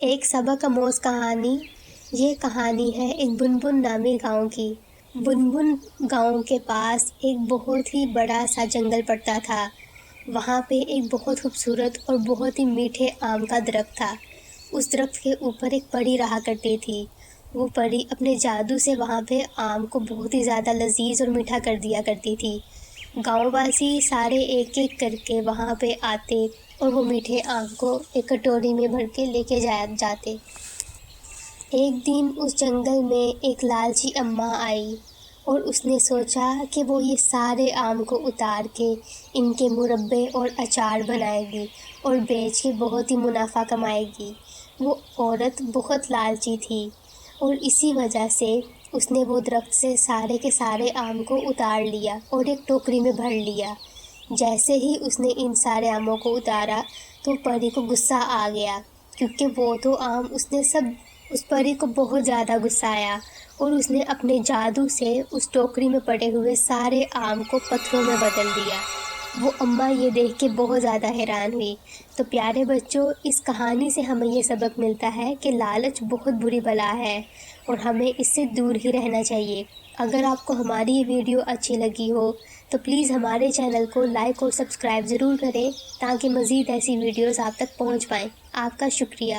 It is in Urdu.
ایک سبق آموز کہانی۔ یہ کہانی ہے ایک بنبن نامی گاؤں کی۔ بنبن گاؤں کے پاس ایک بہت ہی بڑا سا جنگل پڑتا تھا۔ وہاں پہ ایک بہت خوبصورت اور بہت ہی میٹھے آم کا درخت تھا۔ اس درخت کے اوپر ایک پری رہا کرتی تھی۔ وہ پری اپنے جادو سے وہاں پہ آم کو بہت ہی زیادہ لذیذ اور میٹھا کر دیا کرتی تھی۔ گاؤں واسی سارے ایک ایک کر کے وہاں پہ آتے اور وہ میٹھے آم کو ایک کٹوری میں بھر کے لے کے جاتے۔ ایک دن اس جنگل میں ایک لالچی اماں آئی اور اس نے سوچا کہ وہ یہ سارے آم کو اتار کے ان کے مربے اور اچار بنائے گی اور بیچ کے بہت ہی منافع کمائے گی۔ وہ عورت بہت لالچی تھی اور اسی وجہ سے اس نے وہ درخت سے سارے کے سارے آم کو اتار لیا اور ایک ٹوکری میں بھر لیا۔ جیسے ہی اس نے ان سارے آموں کو اتارا تو پری کو غصہ آ گیا، کیونکہ وہ تو آم اس پری کو بہت زیادہ غصہ آیا اور اس نے اپنے جادو سے اس ٹوکری میں پڑے ہوئے سارے آم کو پتھروں میں بدل دیا۔ وہ اماں یہ دیکھ کے بہت زیادہ حیران ہوئی۔ تو پیارے بچوں، اس کہانی سے ہمیں یہ سبق ملتا ہے کہ لالچ بہت بری بلا ہے اور ہمیں اس سے دور ہی رہنا چاہیے۔ اگر آپ کو ہماری یہ ویڈیو اچھی لگی ہو تو پلیز ہمارے چینل کو لائک اور سبسکرائب ضرور کریں تاکہ مزید ایسی ویڈیوز آپ تک پہنچ پائیں۔ آپ کا شکریہ۔